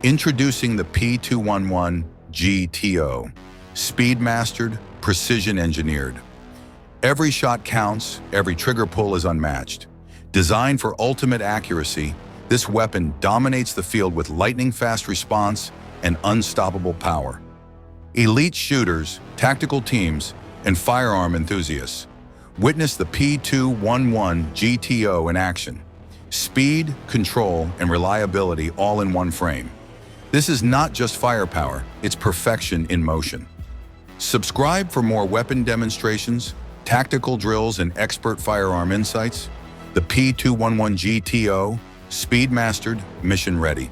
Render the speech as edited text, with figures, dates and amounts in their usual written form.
Introducing the P211-GTO Speed-Mastered, precision-engineered. Every shot counts, every trigger pull is unmatched. Designed for ultimate accuracy, this weapon dominates the field with lightning-fast response and unstoppable power. Elite shooters, tactical teams, and firearm enthusiasts witness the P211-GTO in action. Speed, control, and reliability all in one frame. This is not just firepower, it's perfection in motion. Subscribe for more weapon demonstrations, tactical drills, and expert firearm insights. The P211-GTO, Speed-Mastered, mission ready.